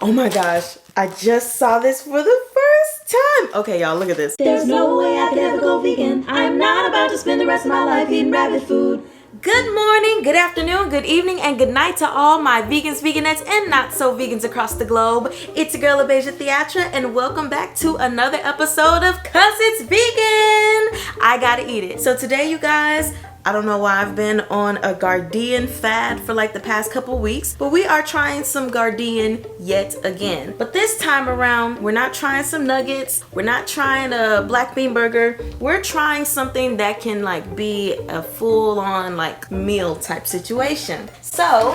Oh my gosh, I just saw this for the first time. Okay, y'all, look at this. There's no way I could ever go vegan. I'm not about to spend the rest of my life eating rabbit food. Good morning, good afternoon, good evening, and good night to all my vegans, veganettes, and not so vegans across the globe. It's your girl Abeje TheAtre, and welcome back to another episode of Cause It's Vegan. I gotta eat it. So today, you guys, I don't know why I've been on a Gardein fad for like the past couple weeks, but we are trying some Gardein yet again. But this time around, we're not trying some nuggets. We're not trying a black bean burger. We're trying something that can like be a full-on like meal type situation. So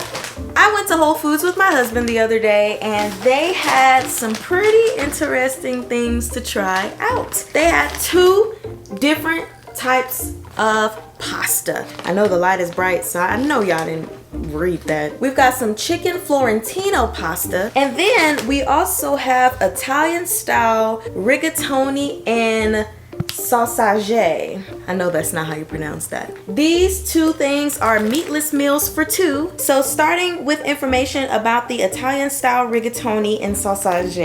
I went to Whole Foods with my husband the other day, and they had some pretty interesting things to try out. They had two different types of pasta. I know the light is bright, so I know y'all didn't read that. We've got some chicken Florentino pasta, and then we also have Italian style rigatoni and Saus'age. I know that's not how you pronounce that. These two things are meatless meals for two. So starting with information about the Italian style rigatoni and Saus'age,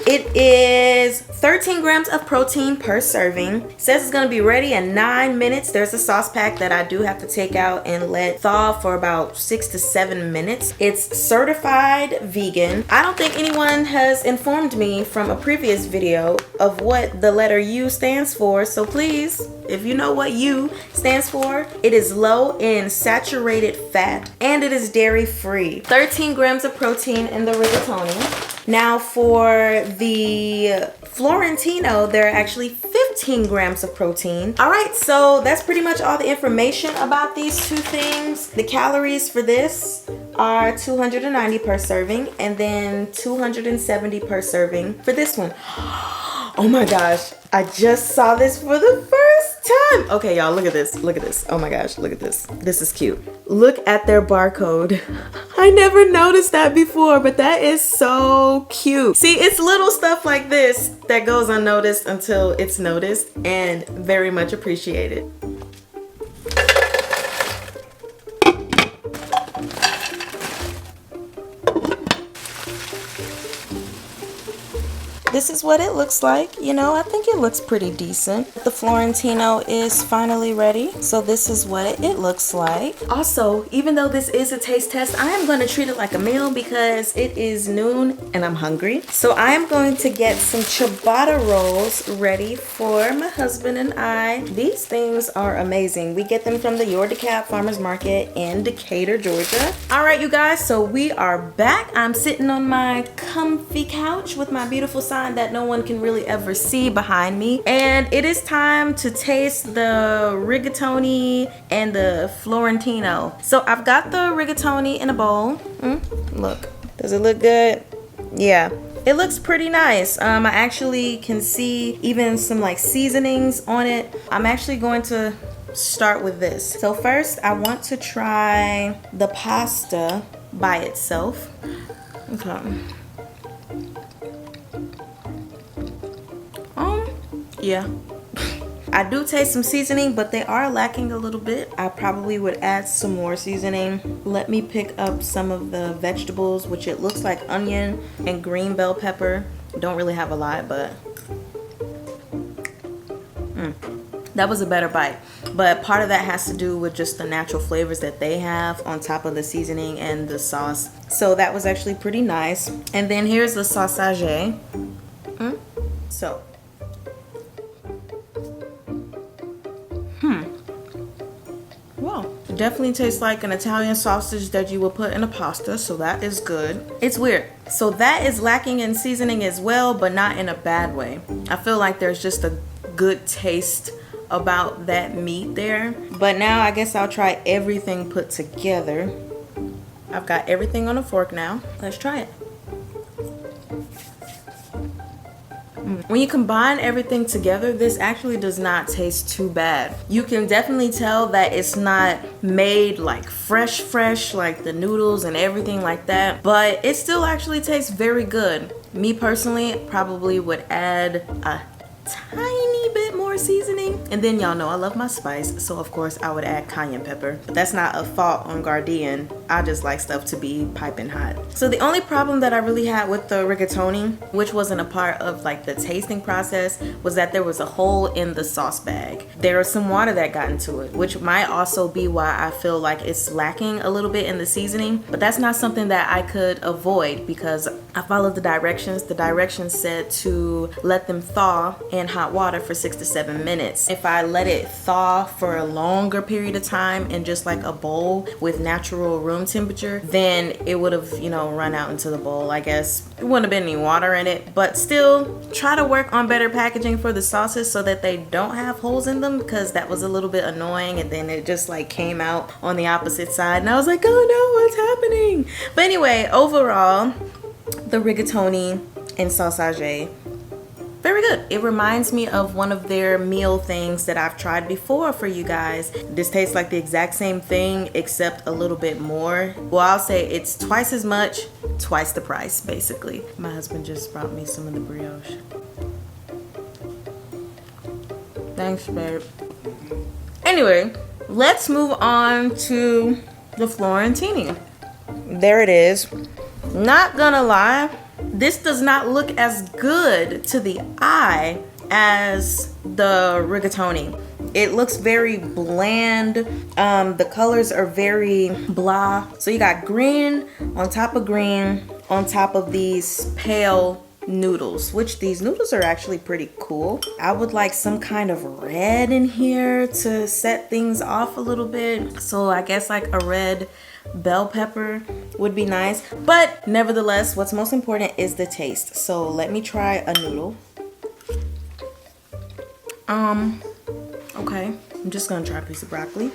it is 13 grams of protein per serving. It says it's gonna be ready in 9 minutes. There's a sauce pack that I do have to take out and let thaw for about 6 to 7 minutes. It's certified vegan. I don't think anyone has informed me from a previous video of what the letter U stands for. So please, if you know what U stands for, it is low in saturated fat and it is dairy free. 13 grams of protein in the rigatoni. Now for the Florentino, there are actually 15 grams of protein. All right, so that's pretty much all the information about these two things. The calories for this are 290 per serving, and then 270 per serving for this one. Oh my gosh, I just saw this for the first time. Okay, y'all, look at this. Look at this. Oh my gosh, look at this. This is cute. Look at their barcode. I never noticed that before, but that is so cute. See, it's little stuff like this that goes unnoticed until it's noticed, and very much appreciated. This is what it looks like. You know, I think it looks pretty decent. The Florentino is finally ready. So this is what it looks like. Also, even though this is a taste test, I am going to treat it like a meal because it is noon and I'm hungry. So I am going to get some ciabatta rolls ready for my husband and I. These things are amazing. We get them from the Your DeKalb Farmers Market in Decatur, Georgia. All right, you guys, so we are back. I'm sitting on my comfy couch with my beautiful sign that no one can really ever see behind me, and it is time to taste the rigatoni and the Florentino. So I've got the rigatoni in a bowl. Look, does it look good? Yeah, it looks pretty nice. I actually can see even some like seasonings on it. I'm actually going to start with this. So first I want to try the pasta by itself. Okay. Yeah, I do taste some seasoning, but they are lacking a little bit. I probably would add some more seasoning. Let me pick up some of the vegetables, which it looks like onion and green bell pepper. Don't really have a lot, but that was a better bite. But part of that has to do with just the natural flavors that they have on top of the seasoning and the sauce. So that was actually pretty nice. And then here's the Saus'age. So wow, it definitely tastes like an Italian sausage that you would put in a pasta, so that is good. It's weird. So that is lacking in seasoning as well, but not in a bad way. I feel like there's just a good taste about that meat there. But now I guess I'll try everything put together. I've got everything on a fork now. Let's try it. When you combine everything together, this actually does not taste too bad. You can definitely tell that it's not made like fresh like the noodles and everything like that, but it still actually tastes very good. Me personally probably would add a tiny bit more more seasoning. And then y'all know I love my spice, so of course I would add cayenne pepper. But that's not a fault on Gardein. I just like stuff to be piping hot. So the only problem that I really had with the rigatoni, which wasn't a part of like the tasting process, was that there was a hole in the sauce bag. There was some water that got into it, which might also be why I feel like it's lacking a little bit in the seasoning. But that's not something that I could avoid because I followed the directions. The directions said to let them thaw in hot water for 6 to 7 minutes. If I let it thaw for a longer period of time in just like a bowl with natural room temperature, then it would have, you know, run out into the bowl. I guess it wouldn't have been any water in it, but still try to work on better packaging for the sauces so that they don't have holes in them, because that was a little bit annoying. And then it just like came out on the opposite side and I was like, oh no, what's happening? But anyway, overall, the Rigatoni N Saus'age, very good. It reminds me of one of their meal things that I've tried before for you guys. This tastes like the exact same thing except a little bit more. Well, I'll say it's twice as much, twice the price basically. My husband just brought me some of the brioche. Thanks, babe. Anyway, let's move on to the Florentini. There it is. Not gonna lie, this does not look as good to the eye as the rigatoni. It looks very bland. The colors are very blah. So you got green on top of these pale noodles, which these noodles are actually pretty cool. I would like some kind of red in here to set things off a little bit. So I guess like a red bell pepper would be nice, but nevertheless, what's most important is the taste. So let me try a noodle. Okay, I'm just gonna try a piece of broccoli.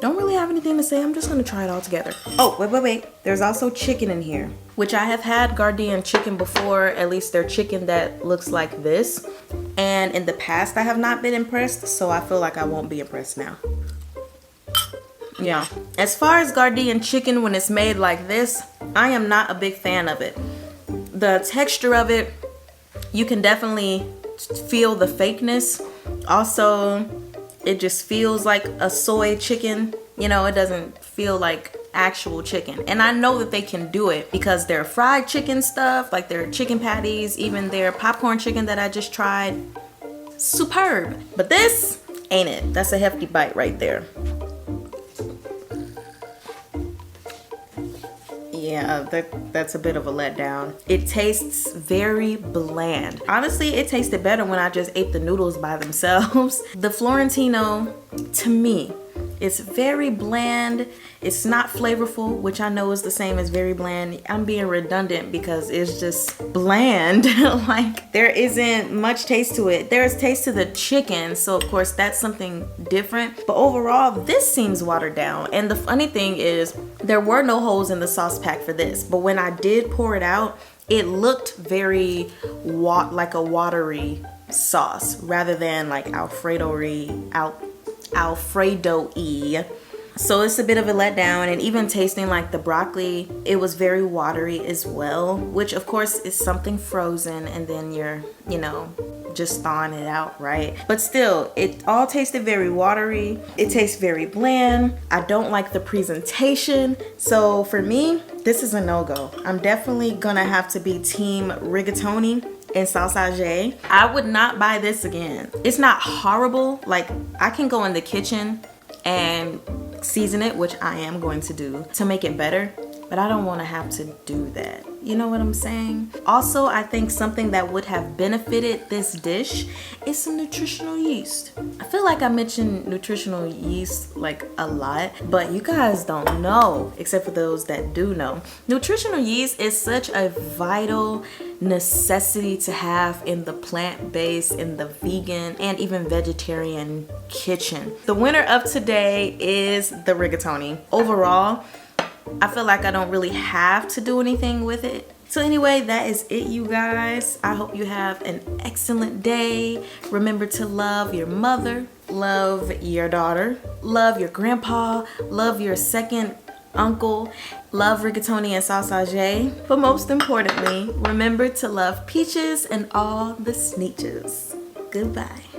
Don't really have anything to say. I'm just gonna try it all together. Oh, wait. There's also chicken in here, which I have had Gardein chicken before, at least their chicken that looks like this. And in the past, I have not been impressed, so I feel like I won't be impressed now. Yeah. As far as Gardein chicken, when it's made like this, I am not a big fan of it. The texture of it, you can definitely feel the fakeness. Also, it just feels like a soy chicken. You know, it doesn't feel like actual chicken. And I know that they can do it because their fried chicken stuff, like their chicken patties, even their popcorn chicken that I just tried, superb. But this ain't it. That's a hefty bite right there. Yeah, that's a bit of a letdown. It tastes very bland. Honestly, it tasted better when I just ate the noodles by themselves. The Florentino, to me, it's very bland. It's not flavorful, which I know is the same as very bland. I'm being redundant because it's just bland. Like, there isn't much taste to it. There's taste to the chicken, so of course that's something different. But overall, this seems watered down. And the funny thing is, there were no holes in the sauce pack for this. But when I did pour it out, it looked very like a watery sauce rather than like Alfredo-y. So it's a bit of a letdown. And even tasting like the broccoli, it was very watery as well, which of course is something frozen and then you're, you know, just thawing it out, right? But still, it all tasted very watery. It tastes very bland. I don't like the presentation. So for me, this is a no-go. I'm definitely gonna have to be team Rigatoni N Saus'age. I would not buy this again. It's not horrible. Like, I can go in the kitchen and season it, which I am going to do, to make it better, but I don't want to have to do that. You know what I'm saying? Also, I think something that would have benefited this dish is some nutritional yeast. I feel like I mentioned nutritional yeast like a lot, but you guys don't know, except for those that do know. Nutritional yeast is such a vital necessity to have in the plant-based, in the vegan, and even vegetarian kitchen. The winner of today is the rigatoni. Overall, I feel like I don't really have to do anything with it. So anyway, that is it, you guys. I hope you have an excellent day. Remember to love your mother, love your daughter, love your grandpa, love your second uncle. Love Rigatoni and Saus'age. But most importantly, remember to love peaches and all the sneeches. Goodbye.